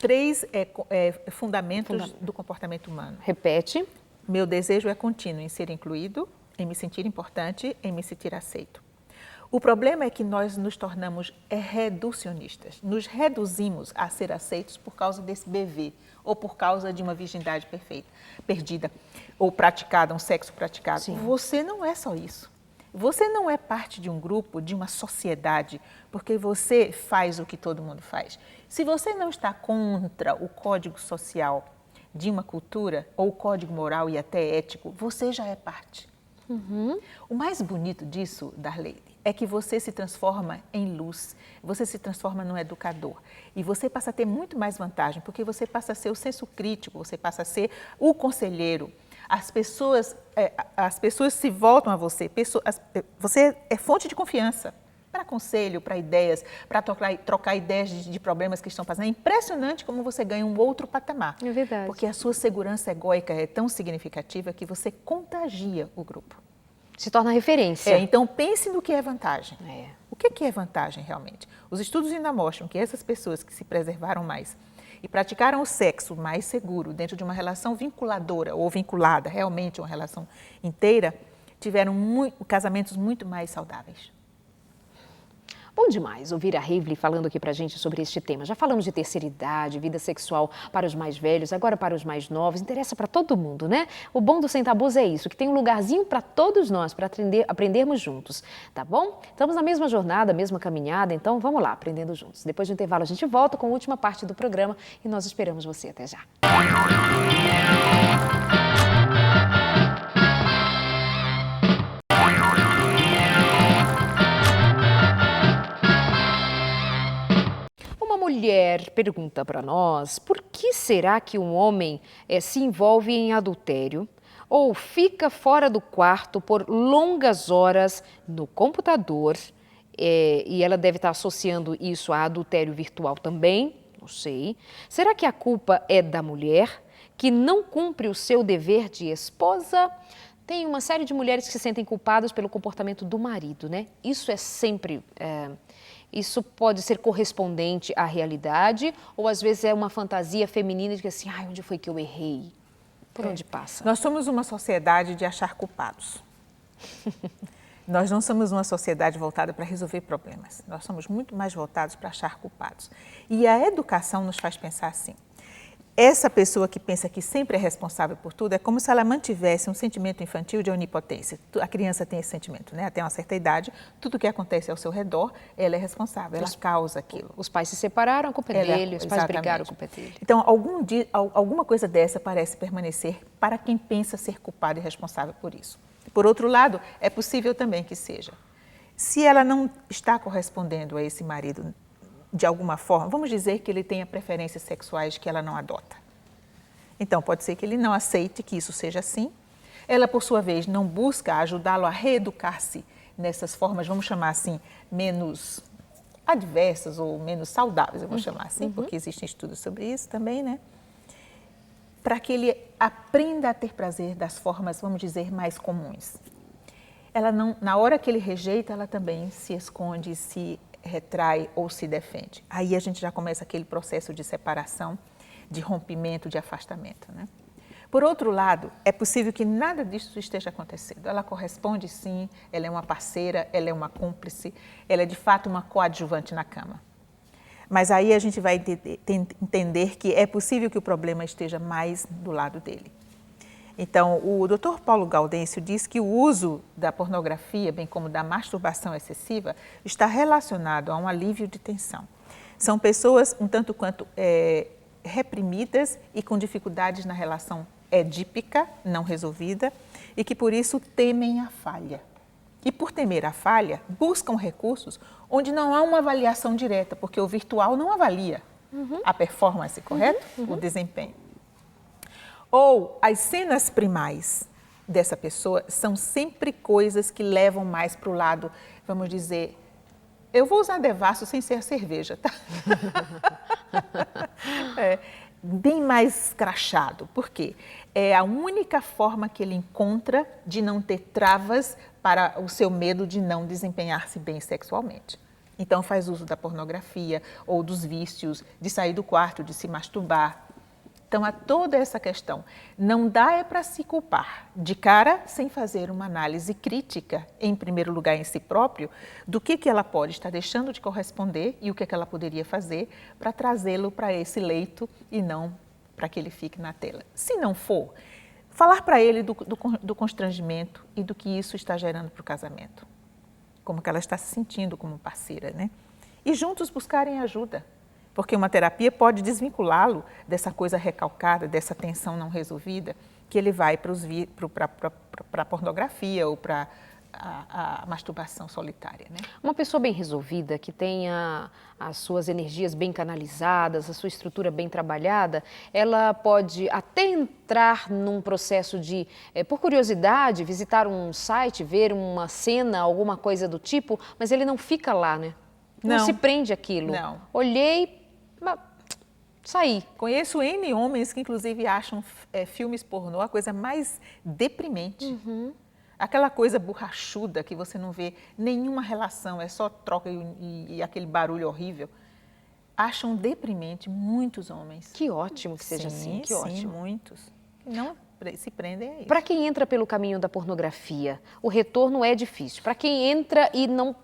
fundamentos do comportamento humano. Repete. Meu desejo é contínuo em ser incluído, em me sentir importante, em me sentir aceito. O problema é que nós nos tornamos reducionistas, nos reduzimos a ser aceitos por causa desse BV, ou por causa de uma virgindade perdida, ou praticada, um sexo praticado. Sim. Você não é só isso. Você não é parte de um grupo, de uma sociedade, porque você faz o que todo mundo faz. Se você não está contra o código social de uma cultura, ou o código moral e até ético, você já é parte. O mais bonito disso, Darley, é que você se transforma em luz, você se transforma num educador e você passa a ter muito mais vantagem, porque você passa a ser o senso crítico, você passa a ser o conselheiro. As pessoas se voltam a você, você é fonte de confiança para conselho, para ideias, para trocar ideias de problemas que estão passando. É impressionante como você ganha um outro patamar. É verdade. Porque a sua segurança egóica é tão significativa que você contagia o grupo. Se torna referência. Então pense no que é vantagem. O que é vantagem realmente? Os estudos ainda mostram que essas pessoas que se preservaram mais e praticaram o sexo mais seguro dentro de uma relação vinculadora ou vinculada, realmente uma relação inteira, tiveram casamentos muito mais saudáveis. Bom demais ouvir a Rivli falando aqui pra gente sobre este tema. Já falamos de terceira idade, vida sexual para os mais velhos, agora para os mais novos. Interessa para todo mundo, né? O bom do Sem Tabus é isso, que tem um lugarzinho para todos nós, para aprendermos juntos, tá bom? Estamos na mesma jornada, mesma caminhada, então vamos lá, aprendendo juntos. Depois do intervalo a gente volta com a última parte do programa e nós esperamos você até já. Mulher pergunta para nós, por que será que um homem se envolve em adultério ou fica fora do quarto por longas horas no computador, e ela deve estar associando isso a adultério virtual também, não sei. Será que a culpa é da mulher, que não cumpre o seu dever de esposa? Tem uma série de mulheres que se sentem culpadas pelo comportamento do marido, né? Isso é sempre... Isso pode ser correspondente à realidade ou às vezes é uma fantasia feminina de que assim, ai, onde foi que eu errei? Por onde passa? Nós somos uma sociedade de achar culpados. Nós não somos uma sociedade voltada para resolver problemas. Nós somos muito mais voltados para achar culpados. E a educação nos faz pensar assim. Essa pessoa que pensa que sempre é responsável por tudo é como se ela mantivesse um sentimento infantil de onipotência. A criança tem esse sentimento, né? Até uma certa idade, tudo que acontece ao seu redor, ela é responsável, ela causa aquilo. Os pais se separaram, a culpa é dele, os pais brigaram, a culpa é dele. Então, alguma coisa dessa parece permanecer para quem pensa ser culpado e responsável por isso. Por outro lado, é possível também que seja. Se ela não está correspondendo a esse marido de alguma forma, vamos dizer que ele tenha preferências sexuais que ela não adota. Então, pode ser que ele não aceite que isso seja assim. Ela, por sua vez, não busca ajudá-lo a reeducar-se nessas formas, vamos chamar assim, menos adversas ou menos saudáveis, eu vou chamar assim, porque existem estudos sobre isso também, né? Para que ele aprenda a ter prazer das formas, vamos dizer, mais comuns. Ela não, na hora que ele rejeita, ela também se esconde, se retrai ou se defende. Aí a gente já começa aquele processo de separação, de rompimento, de afastamento, né? Por outro lado, é possível que nada disso esteja acontecendo. Ela corresponde sim, ela é uma parceira, ela é uma cúmplice, ela é de fato uma coadjuvante na cama. Mas aí a gente vai entender que é possível que o problema esteja mais do lado dele. Então, o Dr. Paulo Gaudêncio diz que o uso da pornografia, bem como da masturbação excessiva, está relacionado a um alívio de tensão. São pessoas um tanto quanto reprimidas e com dificuldades na relação edípica, não resolvida, e que por isso temem a falha. E por temer a falha, buscam recursos onde não há uma avaliação direta, porque o virtual não avalia a performance, correto? O desempenho. Ou as cenas primais dessa pessoa são sempre coisas que levam mais para o lado, vamos dizer, eu vou usar devasso sem ser a cerveja, tá? Bem mais crachado. Por quê? É a única forma que ele encontra de não ter travas para o seu medo de não desempenhar-se bem sexualmente. Então faz uso da pornografia ou dos vícios, de sair do quarto, de se masturbar. Então, há toda essa questão. Não dá para se culpar de cara sem fazer uma análise crítica, em primeiro lugar em si próprio, do que ela pode estar deixando de corresponder e o que ela poderia fazer para trazê-lo para esse leito e não para que ele fique na tela. Se não for, falar para ele do constrangimento e do que isso está gerando para o casamento. Como que ela está se sentindo como parceira, né? E juntos buscarem ajuda. Porque uma terapia pode desvinculá-lo dessa coisa recalcada, dessa tensão não resolvida, que ele vai para a pornografia ou para a masturbação solitária, né? Uma pessoa bem resolvida, que tenha as suas energias bem canalizadas, a sua estrutura bem trabalhada, ela pode até entrar num processo de, por curiosidade, visitar um site, ver uma cena, alguma coisa do tipo, mas ele não fica lá, né? Não se prende àquilo. Não. Olhei, saí. Conheço N homens que inclusive acham filmes pornô a coisa mais deprimente. Aquela coisa borrachuda que você não vê nenhuma relação, é só troca e aquele barulho horrível. Acham deprimente muitos homens. Que ótimo que seja assim, que ótimo. Sim, muitos. Não se prendem a isso. Para quem entra pelo caminho da pornografia, o retorno é difícil. Para quem entra e não...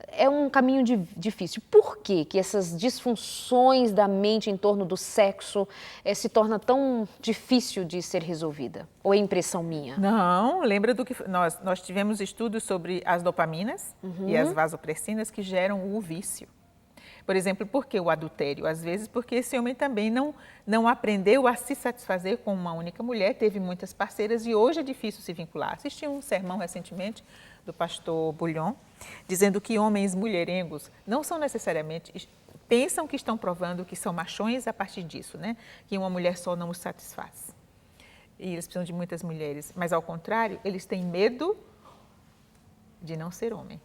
É um caminho difícil. Por que essas disfunções da mente em torno do sexo se torna tão difícil de ser resolvida? Ou é impressão minha? Não, lembra do que nós tivemos estudos sobre as dopaminas e as vasopressinas que geram o vício. Por exemplo, por que o adultério? Às vezes porque esse homem também não aprendeu a se satisfazer com uma única mulher, teve muitas parceiras e hoje é difícil se vincular. Assisti um sermão recentemente do pastor Bullion, dizendo que homens mulherengos não são necessariamente, pensam que estão provando que são machões a partir disso, né? Que uma mulher só não os satisfaz. E eles precisam de muitas mulheres. Mas, ao contrário, eles têm medo de não ser homem.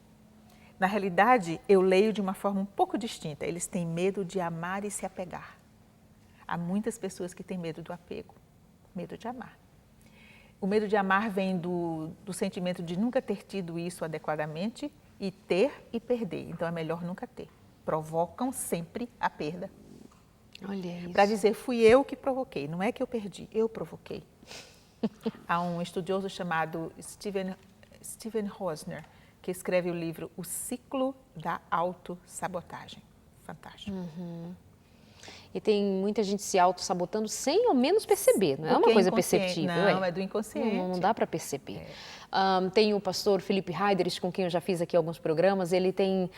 Na realidade, eu leio de uma forma um pouco distinta. Eles têm medo de amar e se apegar. Há muitas pessoas que têm medo do apego, medo de amar. O medo de amar vem do sentimento de nunca ter tido isso adequadamente e ter e perder. Então, é melhor nunca ter. Provocam sempre a perda. Olha isso. Para dizer, fui eu que provoquei, não é que eu perdi, eu provoquei. Há um estudioso chamado Steven Rosner, que escreve o livro O Ciclo da Autossabotagem. Fantástico. E tem muita gente se auto-sabotando sem ao menos perceber, não é uma coisa perceptível. Não, é do inconsciente. Não dá para perceber. Tem o pastor Felipe Heiderich, com quem eu já fiz aqui alguns programas, ele tem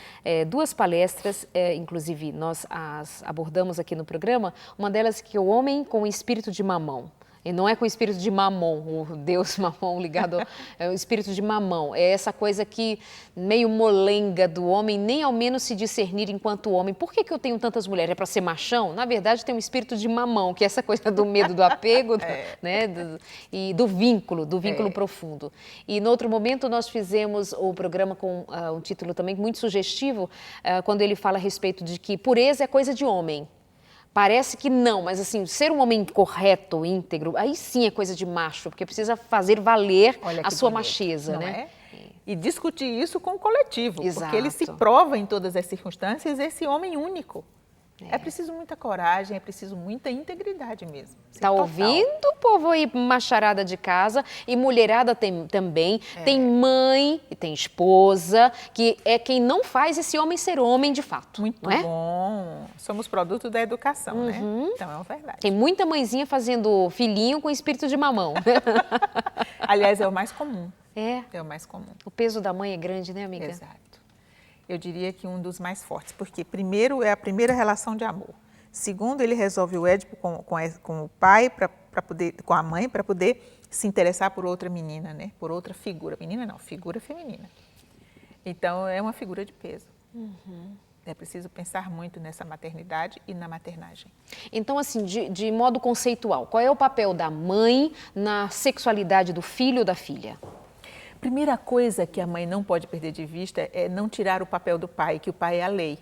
2 palestras, inclusive nós as abordamos aqui no programa, uma delas que é o homem com o espírito de mamão. E não é com o espírito de Mamon, o Deus Mamon ligado ao espírito de Mamão. É essa coisa que meio molenga do homem, nem ao menos se discernir enquanto homem. Por que eu tenho tantas mulheres? É para ser machão? Na verdade, tem um espírito de Mamão, que é essa coisa do medo, do apego, né? E do vínculo profundo. E no outro momento nós fizemos o programa com um título também muito sugestivo, quando ele fala a respeito de que pureza é coisa de homem. Parece que não, mas assim, ser um homem correto, íntegro, aí sim é coisa de macho, porque precisa fazer valer a sua macheza, né? E discutir isso com o coletivo, Exato. porque ele se prova em todas as circunstâncias esse homem único. É preciso muita coragem, é preciso muita integridade mesmo. Tá ouvindo, povo aí, macharada de casa, e mulherada também, tem mãe, tem esposa, que é quem não faz esse homem ser homem de fato. Muito bom. Somos produto da educação, né? Então é uma verdade. Tem muita mãezinha fazendo filhinho com espírito de mamão. Aliás, é o mais comum. É o mais comum. O peso da mãe é grande, né, amiga? Exato. Eu diria que um dos mais fortes, porque primeiro é a primeira relação de amor. Segundo, ele resolve o Édipo com o pai, com a mãe, para poder se interessar por outra menina, né? Por outra figura. Menina não, figura feminina. Então, é uma figura de peso. É preciso pensar muito nessa maternidade e na maternagem. Então, assim, de modo conceitual, qual é o papel da mãe na sexualidade do filho ou da filha? Primeira coisa que a mãe não pode perder de vista é não tirar o papel do pai, que o pai é a lei.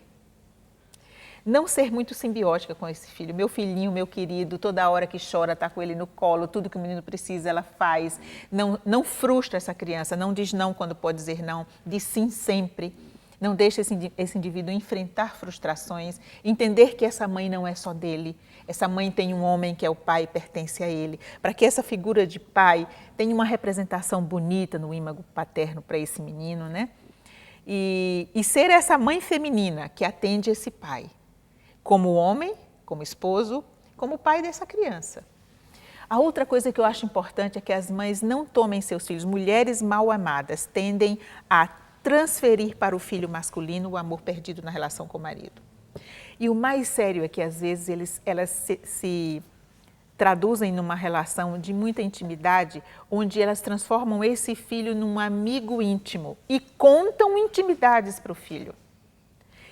Não ser muito simbiótica com esse filho. Meu filhinho, meu querido, toda hora que chora, está com ele no colo, tudo que o menino precisa, ela faz. Não frustra essa criança, não diz não quando pode dizer não, diz sim sempre. Não deixa esse indivíduo enfrentar frustrações, entender que essa mãe não é só dele. Essa mãe tem um homem que é o pai e pertence a ele. Para que essa figura de pai tenha uma representação bonita no ímago paterno para esse menino, né? E ser essa mãe feminina que atende esse pai, como homem, como esposo, como pai dessa criança. A outra coisa que eu acho importante é que as mães não tomem seus filhos. Mulheres mal amadas tendem a transferir para o filho masculino o amor perdido na relação com o marido. E o mais sério é que, às vezes, elas se traduzem numa relação de muita intimidade, onde elas transformam esse filho num amigo íntimo e contam intimidades para o filho,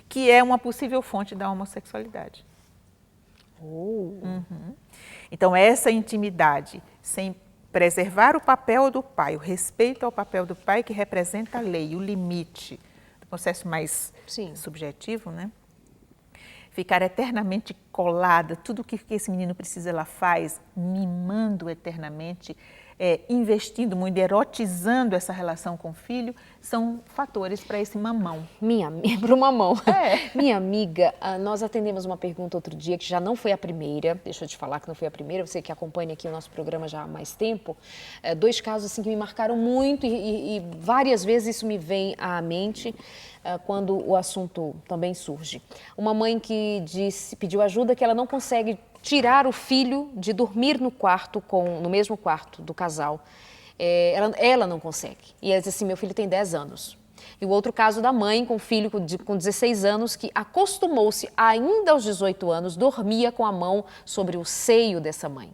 que é uma possível fonte da homossexualidade. Então, essa intimidade, sem preservar o papel do pai, o respeito ao papel do pai que representa a lei, o limite, do processo mais subjetivo, né? Ficar eternamente colada, tudo o que esse menino precisa ela faz, mimando eternamente, investindo muito, erotizando essa relação com o filho, são fatores para esse mamão. Para o mamão. Minha amiga, nós atendemos uma pergunta outro dia, que já não foi a primeira, deixa eu te falar que não foi a primeira, você que acompanha aqui o nosso programa já há mais tempo, 2 casos assim, que me marcaram muito e várias vezes isso me vem à mente quando o assunto também surge. Uma mãe que pediu ajuda que ela não consegue tirar o filho de dormir no mesmo quarto do casal. Ela não consegue. E ela diz assim, meu filho tem 10 anos. E o outro caso da mãe com filho com 16 anos que acostumou-se ainda aos 18 anos, dormia com a mão sobre o seio dessa mãe.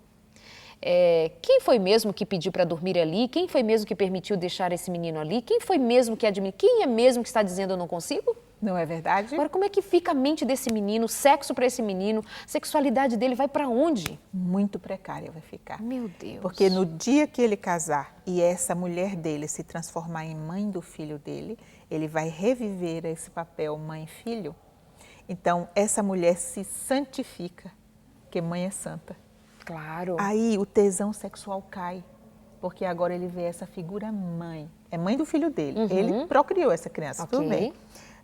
Quem foi mesmo que pediu para dormir ali? Quem foi mesmo que permitiu deixar esse menino ali? Quem foi mesmo que admitiu? Quem é mesmo que está dizendo eu não consigo? Não é verdade? Agora, como é que fica a mente desse menino, o sexo para esse menino, a sexualidade dele vai para onde? Muito precária vai ficar. Meu Deus. Porque no dia que ele casar e essa mulher dele se transformar em mãe do filho dele, ele vai reviver esse papel mãe-filho. Então, essa mulher se santifica, porque mãe é santa. Claro. Aí o tesão sexual cai, porque agora ele vê essa figura mãe. É mãe do filho dele. Ele procriou essa criança, tudo bem.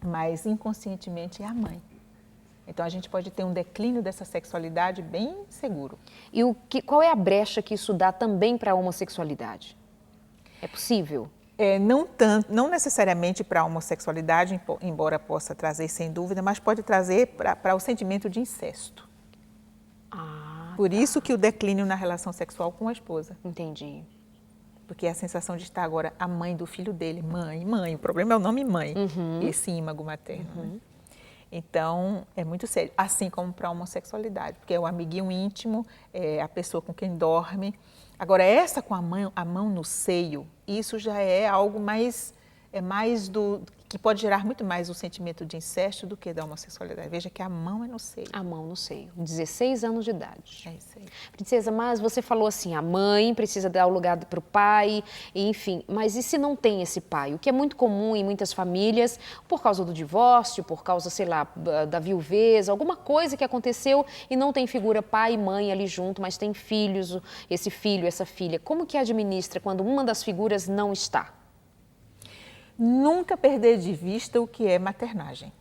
Mas inconscientemente é a mãe. Então a gente pode ter um declínio dessa sexualidade bem seguro. E qual é a brecha que isso dá também para a homossexualidade? É possível? Não necessariamente para a homossexualidade, embora possa trazer sem dúvida, mas pode trazer para o sentimento de incesto. Por isso que o declínio na relação sexual com a esposa. Entendi. Porque é a sensação de estar agora a mãe do filho dele, mãe, o problema é o nome mãe, esse ímago materno. Né? Então, é muito sério, assim como para a homossexualidade, porque é o amiguinho íntimo, é a pessoa com quem dorme. Agora, essa com a mão no seio, isso já é algo mais que pode gerar muito mais o sentimento de incesto do que da homossexualidade. Veja que a mão é no seio. A mão no seio, 16 anos de idade. É isso aí. Princesa, mas você falou assim, a mãe precisa dar o lugar para o pai, enfim, mas e se não tem esse pai? O que é muito comum em muitas famílias, por causa do divórcio, por causa, sei lá, da viuvez, alguma coisa que aconteceu e não tem figura pai e mãe ali junto, mas tem filhos, esse filho, essa filha. Como que administra quando uma das figuras não está? Nunca perder de vista o que é maternagem.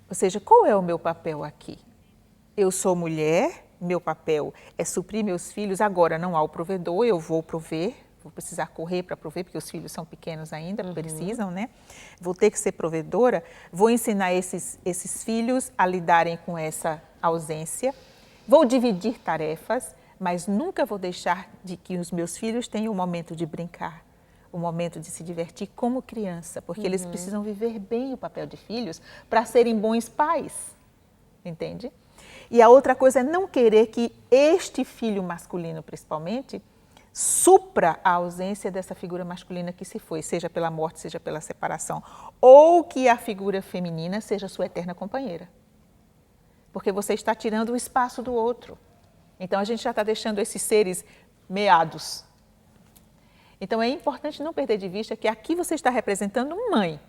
Ou seja, qual é o meu papel aqui? Eu sou mulher, meu papel é suprir meus filhos, agora não há o provedor, eu vou prover, vou precisar correr para prover, porque os filhos são pequenos ainda, precisam, né? Vou ter que ser provedora, vou ensinar esses filhos a lidarem com essa ausência, vou dividir tarefas, mas nunca vou deixar de que os meus filhos tenham um momento de brincar, o momento de se divertir como criança, porque eles precisam viver bem o papel de filhos para serem bons pais, entende? E a outra coisa é não querer que este filho masculino, principalmente, supra a ausência dessa figura masculina que se foi, seja pela morte, seja pela separação, ou que a figura feminina seja sua eterna companheira, porque você está tirando o espaço do outro. Então a gente já está deixando esses seres meados. Então, é importante não perder de vista que aqui você está representando mãe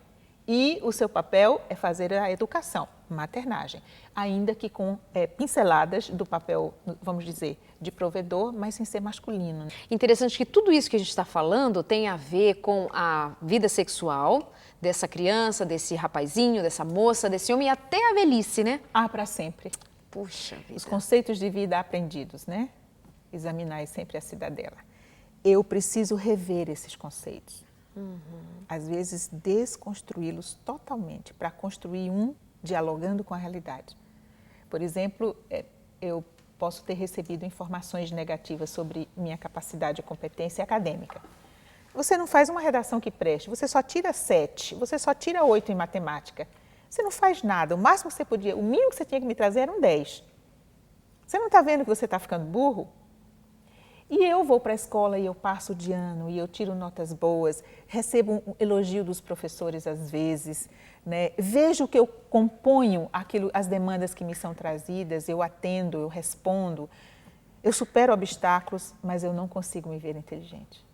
e o seu papel é fazer a educação, maternagem, ainda que com pinceladas do papel, vamos dizer, de provedor, mas sem ser masculino. Interessante que tudo isso que a gente está falando tem a ver com a vida sexual dessa criança, desse rapazinho, dessa moça, desse homem e até a velhice, né? Para sempre. Puxa vida. Os conceitos de vida aprendidos, né? Examinar sempre a cidadela. Eu preciso rever esses conceitos. Às vezes, desconstruí-los totalmente para construir um dialogando com a realidade. Por exemplo, eu posso ter recebido informações negativas sobre minha capacidade e competência acadêmica. Você não faz uma redação que preste, você só tira 7, você só tira 8 em matemática. Você não faz nada, o máximo que você podia, o mínimo que você tinha que me trazer era um 10. Você não está vendo que você está ficando burro? E eu vou para a escola e eu passo de ano e eu tiro notas boas, recebo um elogio dos professores às vezes, né? Vejo que eu componho as demandas que me são trazidas, eu atendo, eu respondo, eu supero obstáculos, mas eu não consigo me ver inteligente.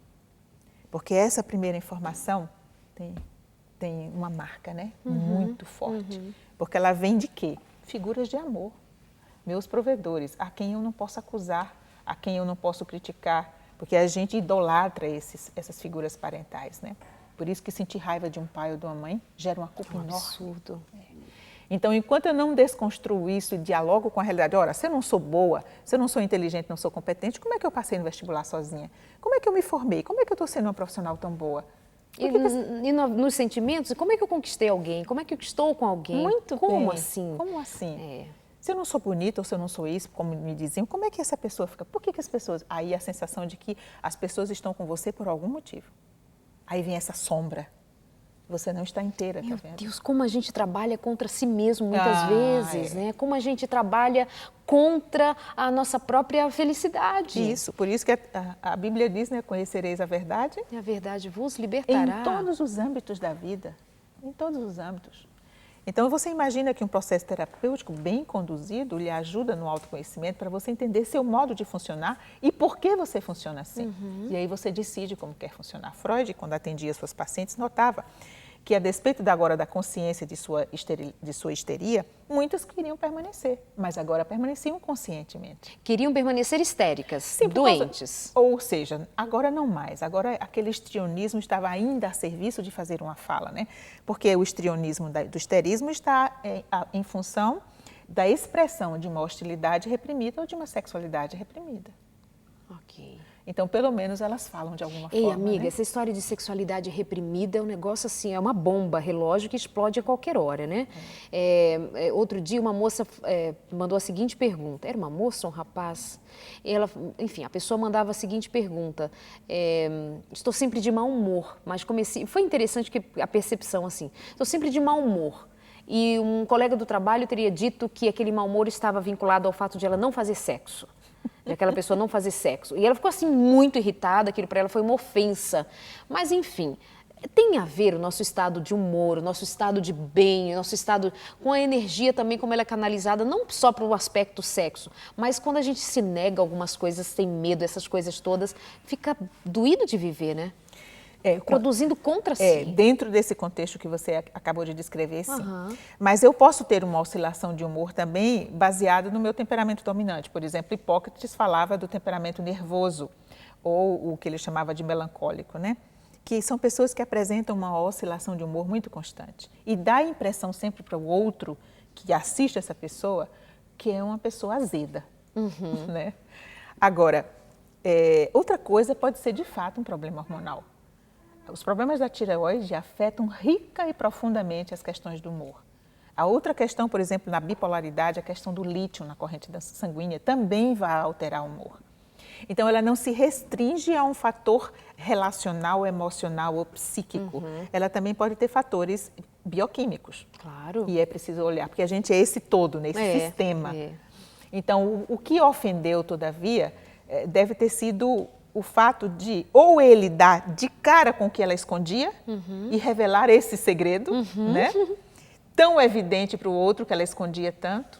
Porque essa primeira informação tem uma marca, né? Muito forte. Porque ela vem de quê? Figuras de amor, meus provedores, a quem eu não posso acusar, a quem eu não posso criticar, porque a gente idolatra essas figuras parentais, né? Por isso que sentir raiva de um pai ou de uma mãe gera uma culpa enorme. Absurdo. Então, enquanto eu não desconstruo isso e dialogo com a realidade, ora, se eu não sou boa, se eu não sou inteligente, não sou competente, como é que eu passei no vestibular sozinha? Como é que eu me formei? Como é que eu estou sendo uma profissional tão boa? E nos sentimentos, como é que eu conquistei alguém? Como é que eu estou com alguém? Muito Como bem. assim? Como assim? É. Se eu não sou bonita ou se eu não sou isso, como me diziam, como é que essa pessoa fica? Por que as pessoas... Aí a sensação de que as pessoas estão com você por algum motivo. Aí vem essa sombra. Você não está inteira, tá vendo? Meu Deus, como a gente trabalha contra si mesmo muitas vezes, né? Como a gente trabalha contra a nossa própria felicidade. Isso, por isso que a Bíblia diz, né? Conhecereis a verdade. E a verdade vos libertará. Em todos os âmbitos da vida. em todos os âmbitos. Então, você imagina que um processo terapêutico bem conduzido lhe ajuda no autoconhecimento para você entender seu modo de funcionar e por que você funciona assim. E aí você decide como quer funcionar. Freud, quando atendia suas pacientes, notava que, a despeito agora da consciência de sua histeria, muitas queriam permanecer, mas agora permaneciam conscientemente. Queriam permanecer histéricas, Sim, doentes. Ou seja, agora não mais. Agora aquele histrionismo estava ainda a serviço de fazer uma fala, né? Porque o histrionismo do histerismo está em função da expressão de uma hostilidade reprimida ou de uma sexualidade reprimida. Ok. Então, pelo menos elas falam de alguma forma. Ei, amiga, né? essa história de sexualidade reprimida é um negócio assim, é uma bomba, relógio que explode a qualquer hora, né? Outro dia uma moça mandou a seguinte pergunta, era uma moça ou um rapaz? Enfim, a pessoa mandava a seguinte pergunta, estou sempre de mau humor, mas foi interessante que a percepção assim, estou sempre de mau humor. E um colega do trabalho teria dito que aquele mau humor estava vinculado ao fato de ela não fazer sexo. De aquela pessoa não fazer sexo. E ela ficou assim muito irritada, aquilo para ela foi uma ofensa. Mas enfim, tem a ver o nosso estado de humor, o nosso estado de bem, o nosso estado com a energia também, como ela é canalizada, não só para o aspecto sexo, mas quando a gente se nega algumas coisas, tem medo, essas coisas todas, fica doído de viver, né? Produzindo contra si. Dentro desse contexto que você acabou de descrever, sim. Mas eu posso ter uma oscilação de humor também baseada no meu temperamento dominante. Por exemplo, Hipócrates falava do temperamento nervoso, ou o que ele chamava de melancólico, né? Que são pessoas que apresentam uma oscilação de humor muito constante. E dá a impressão sempre para o outro que assiste essa pessoa que é uma pessoa azeda. Né? Agora, outra coisa pode ser de fato um problema hormonal. Os problemas da tireoide afetam rica e profundamente as questões do humor. A outra questão, por exemplo, na bipolaridade, a questão do lítio na corrente sanguínea também vai alterar o humor. Então, ela não se restringe a um fator relacional, emocional ou psíquico. Ela também pode ter fatores bioquímicos. Claro. E é preciso olhar, porque a gente é esse todo, nesse sistema. Então, o que ofendeu, todavia, deve ter sido o fato de ou ele dar de cara com o que ela escondia e revelar esse segredo, né? Tão evidente para o outro que ela escondia tanto,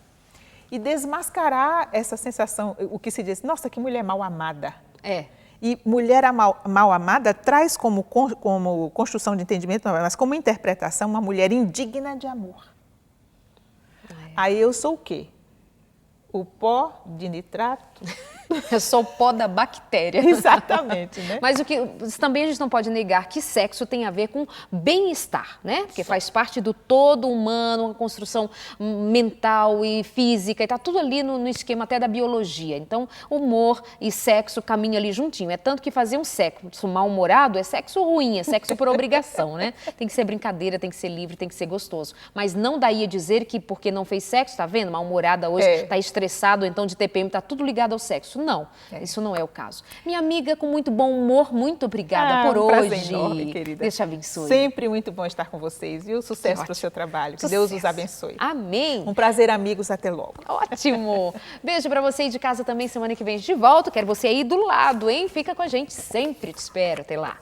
e desmascarar essa sensação, o que se diz, nossa, que mulher mal amada. E mulher mal amada traz como construção de entendimento, mas como interpretação, uma mulher indigna de amor. Aí eu sou o quê? O pó de nitrato. Eu sou o pó da bactéria. Exatamente, né? Mas também a gente não pode negar que sexo tem a ver com bem-estar, né? Porque faz parte do todo humano, uma construção mental e física, e tá tudo ali no esquema até da biologia. Então, humor e sexo caminham ali juntinho. É tanto que fazer um sexo mal-humorado é sexo ruim, é sexo por obrigação, né? Tem que ser brincadeira, tem que ser livre, tem que ser gostoso. Mas não daí a dizer que porque não fez sexo, tá vendo? Mal-humorada hoje, tá estressado, então de TPM, tá tudo ligado ao sexo. Não, isso não é o caso. Minha amiga, com muito bom humor, muito obrigada por hoje. Prazer enorme, querida. Deus te abençoe. Sempre muito bom estar com vocês, viu? Sucesso para o seu trabalho. Que Deus os abençoe. Amém. Um prazer, amigos. Até logo. Ótimo. Beijo para você aí de casa também. Semana que vem de volta. Quero você aí do lado, hein? Fica com a gente sempre. Te espero. Até lá.